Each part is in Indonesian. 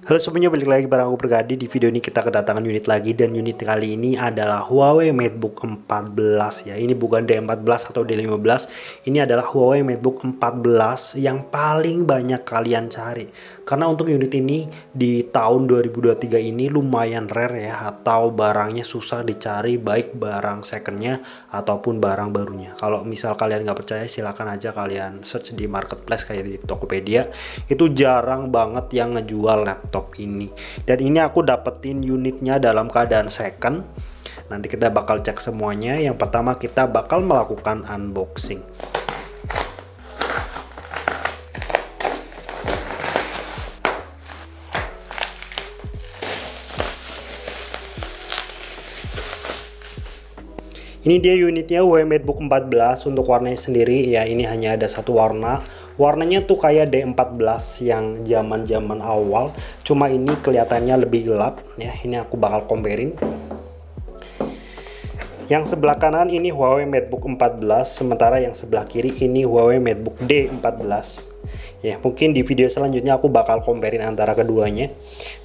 Halo semuanya, balik lagi bareng aku Pergadi. Di video ini kita kedatangan unit lagi, dan unit kali ini adalah Huawei MateBook 14 ya. Ini bukan D14 atau D15. Ini adalah Huawei MateBook 14 yang paling banyak kalian cari. Karena untuk unit ini di tahun 2023 ini lumayan rare ya, atau barangnya susah dicari, baik barang secondnya ataupun barang barunya. Kalau misal kalian nggak percaya, silahkan aja kalian search di marketplace kayak di Tokopedia. Itu jarang banget yang ngejual laptop ini, dan ini aku dapetin unitnya dalam keadaan second. Nanti kita bakal cek semuanya. Yang pertama kita bakal melakukan unboxing. Ini dia unitnya, Huawei MateBook 14. Untuk warnanya sendiri ya, ini hanya ada satu warna. Warnanya tuh kayak D14 yang zaman awal, cuma ini kelihatannya lebih gelap ya. Ini aku bakal comparein. Yang sebelah kanan ini Huawei MateBook 14, sementara yang sebelah kiri ini Huawei MateBook D14. Ya, mungkin di video selanjutnya aku bakal comparein antara keduanya.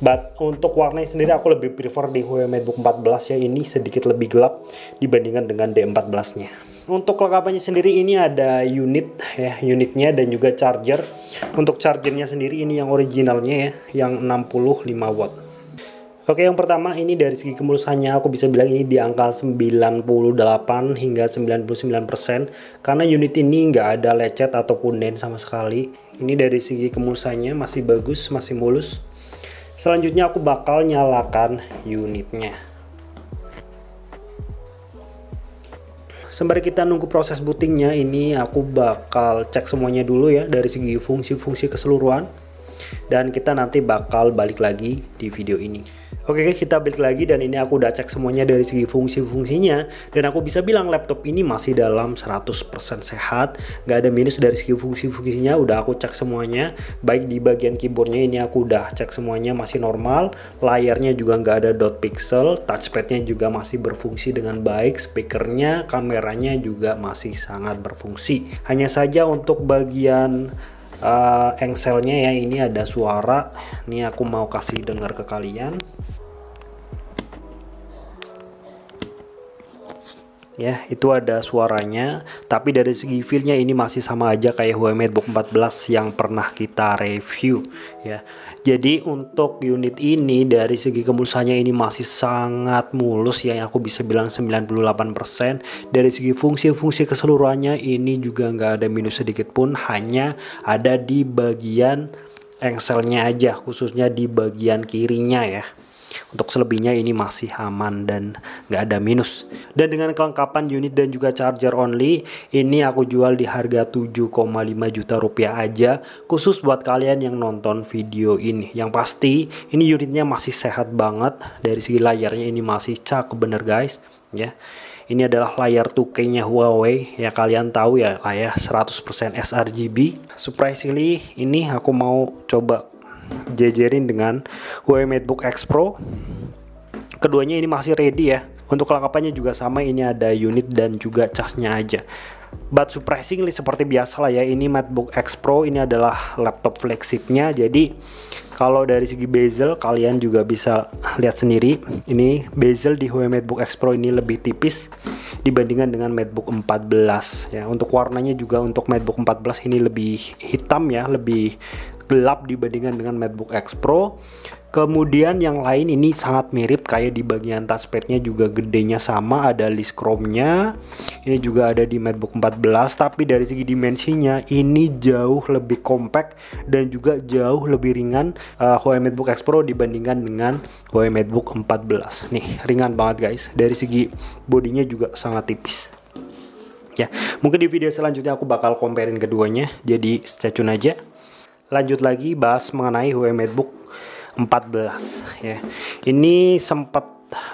But untuk warnanya sendiri aku lebih prefer di Huawei MateBook 14 ya. Ini sedikit lebih gelap dibandingkan dengan D14-nya. Untuk kelengkapannya sendiri ini ada unit ya, unitnya dan juga charger. Untuk chargernya sendiri ini yang originalnya ya, yang 65 watt. Oke, yang pertama ini dari segi kemulusannya aku bisa bilang ini di angka 98 hingga 99%, karena unit ini nggak ada lecet ataupun dent sama sekali. Ini dari segi kemulusannya masih bagus, masih mulus. Selanjutnya aku bakal nyalakan unitnya. Sembari kita nunggu proses bootingnya, ini aku bakal cek semuanya dulu ya dari segi fungsi-fungsi keseluruhan, dan kita nanti bakal balik lagi di video ini. Oke, kita balik lagi, dan ini aku udah cek semuanya dari segi fungsi-fungsinya, dan aku bisa bilang laptop ini masih dalam 100% sehat, nggak ada minus dari segi fungsi-fungsinya. Udah aku cek semuanya, baik di bagian keyboardnya ini aku udah cek semuanya masih normal, layarnya juga nggak ada dot pixel, touchpadnya juga masih berfungsi dengan baik, speakernya, kameranya juga masih sangat berfungsi. Hanya saja untuk bagian engselnya ya, ini ada suara. Ini aku mau kasih dengar ke kalian. Ya, itu ada suaranya, tapi dari segi feel-nya ini masih sama aja kayak Huawei MateBook 14 yang pernah kita review ya. Jadi untuk unit ini dari segi kemulusannya ini masih sangat mulus ya, yang aku bisa bilang 98%. Dari segi fungsi-fungsi keseluruhannya ini juga nggak ada minus sedikit pun, hanya ada di bagian engselnya aja, khususnya di bagian kirinya ya. Untuk selebihnya ini masih aman dan nggak ada minus. Dan dengan kelengkapan unit dan juga charger only, ini aku jual di harga 7,5 juta rupiah aja, khusus buat kalian yang nonton video ini. Yang pasti ini unitnya masih sehat banget. Dari segi layarnya ini masih cakep bener guys ya. Ini adalah layar 2K-nya Huawei ya, kalian tahu ya, layar 100% sRGB. Surprisingly ini aku mau coba jejerin dengan Huawei MateBook X Pro. Keduanya ini masih ready ya. Untuk kelengkapannya juga sama, ini ada unit dan juga casnya aja. But surprisingly seperti biasa lah ya, ini MateBook X Pro ini adalah laptop flagshipnya. Jadi kalau dari segi bezel kalian juga bisa lihat sendiri. Ini bezel di Huawei MateBook X Pro ini lebih tipis dibandingkan dengan MateBook 14 ya. Untuk warnanya juga untuk MateBook 14 ini lebih hitam ya, lebih gelap dibandingkan dengan MateBook X Pro. Kemudian yang lain ini sangat mirip, kayak di bagian touchpadnya juga gedenya sama, ada list chrome-nya. Ini juga ada di MateBook 14, tapi dari segi dimensinya ini jauh lebih compact dan juga jauh lebih ringan Huawei MateBook X Pro dibandingkan dengan Huawei MateBook 14. Nih, ringan banget guys. Dari segi bodinya juga sangat tipis. Ya, mungkin di video selanjutnya aku bakal comparein keduanya, jadi stay tune aja. Lanjut lagi bahas mengenai Huawei MateBook 14 ya. Ini sempat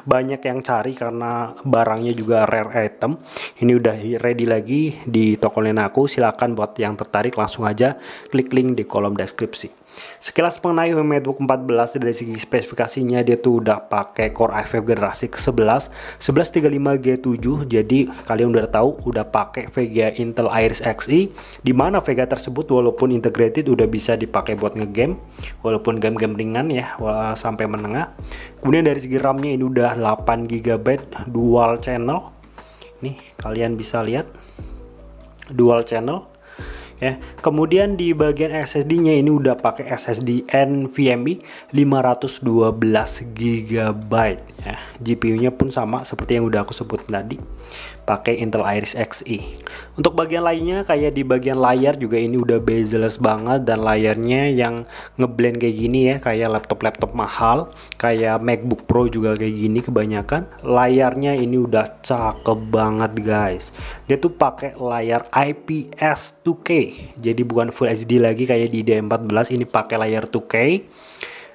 banyak yang cari karena barangnya juga rare item. Ini udah ready lagi di toko lain aku. Silahkan buat yang tertarik langsung aja klik link di kolom deskripsi. Sekilas mengenai Huawei MateBook 14 dari segi spesifikasinya, dia tuh udah pakai Core i5 generasi ke-11 1135G7. Jadi kalian udah tahu udah pakai Vega Intel Iris Xe, di mana Vega tersebut walaupun integrated udah bisa dipakai buat ngegame, walaupun game-game ringan ya sampai menengah. Kemudian dari segi RAM-nya ini udah 8GB dual channel. Nih kalian bisa lihat dual channel ya. Kemudian di bagian SSD-nya ini udah pakai SSD NVMe 512GB ya. GPU-nya pun sama seperti yang udah aku sebut tadi, pakai Intel Iris Xe. Untuk bagian lainnya kayak di bagian layar juga ini udah bezel-less banget, dan layarnya yang ngeblend kayak gini ya, kayak laptop-laptop mahal, kayak MacBook Pro juga kayak gini kebanyakan. Layarnya ini udah cakep banget guys. Dia tuh pakai layar IPS 2K. Jadi bukan Full HD lagi kayak di D14, ini pakai layar 2K.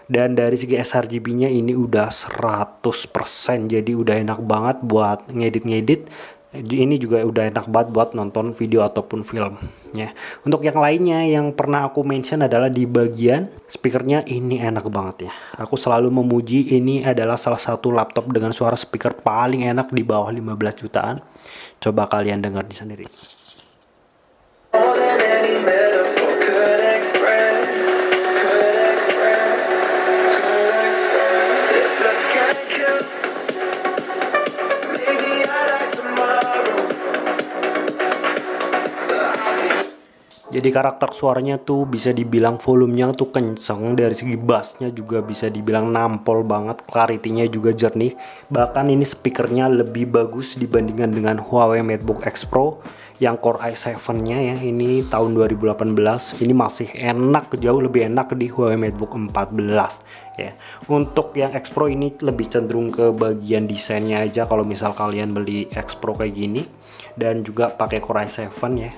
Dan dari segi sRGB-nya ini udah 100%, jadi udah enak banget buat ngedit-ngedit. Ini juga udah enak banget buat nonton video ataupun film ya. Untuk yang lainnya yang pernah aku mention adalah di bagian speakernya, ini enak banget ya. Aku selalu memuji, ini adalah salah satu laptop dengan suara speaker paling enak di bawah 15 jutaan. Coba kalian dengar di sendiri. Jadi karakter suaranya tuh bisa dibilang volumenya tuh kenceng, dari segi bassnya juga bisa dibilang nampol banget, clarity-nya juga jernih. Bahkan ini speakernya lebih bagus dibandingkan dengan Huawei MateBook X Pro yang Core i7-nya ya. Ini tahun 2018, ini masih enak, jauh lebih enak di Huawei MateBook 14 ya. Untuk yang X Pro ini lebih cenderung ke bagian desainnya aja kalau misal kalian beli X Pro kayak gini, dan juga pakai Core i7 ya.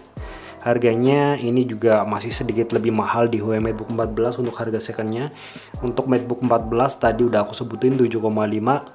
Harganya ini juga masih sedikit lebih mahal di Huawei MateBook 14 untuk harga secondnya. Untuk MateBook 14 tadi udah aku sebutin 7,5,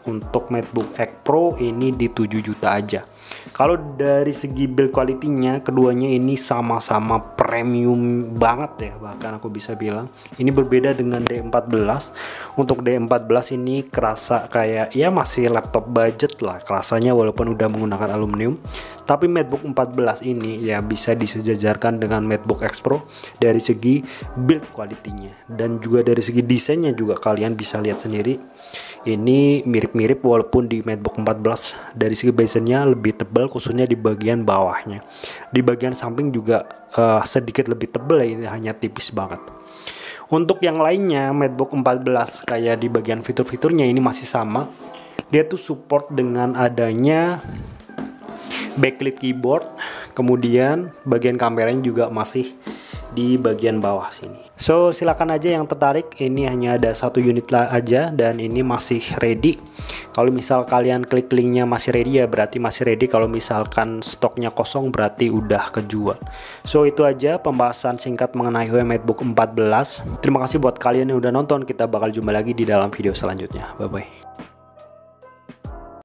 untuk MateBook X Pro ini di 7 juta aja. Kalau dari segi build quality-nya, keduanya ini sama-sama premium banget ya, bahkan aku bisa bilang. Ini berbeda dengan D14. Untuk D14 ini kerasa kayak ya masih laptop budget lah kerasanya, walaupun udah menggunakan aluminium. Tapi MateBook 14 ini ya bisa disejajarkan dengan MateBook X Pro dari segi build quality-nya, dan juga dari segi desainnya juga kalian bisa lihat sendiri. Ini mirip-mirip, walaupun di MateBook 14 dari segi bezelnya lebih tebal, khususnya di bagian bawahnya. Di bagian samping juga sedikit lebih tebal ya, ini hanya tipis banget. Untuk yang lainnya MateBook 14 kayak di bagian fitur-fiturnya ini masih sama. Dia tuh support dengan adanya backlit keyboard, kemudian bagian kameranya juga masih di bagian bawah sini. So silakan aja yang tertarik, ini hanya ada satu unit lah aja dan ini masih ready. Kalau misal kalian klik linknya masih ready ya berarti masih ready, kalau misalkan stoknya kosong berarti udah kejual. So itu aja pembahasan singkat mengenai Huawei MateBook 14. Terima kasih buat kalian yang udah nonton, kita bakal jumpa lagi di dalam video selanjutnya. Bye bye.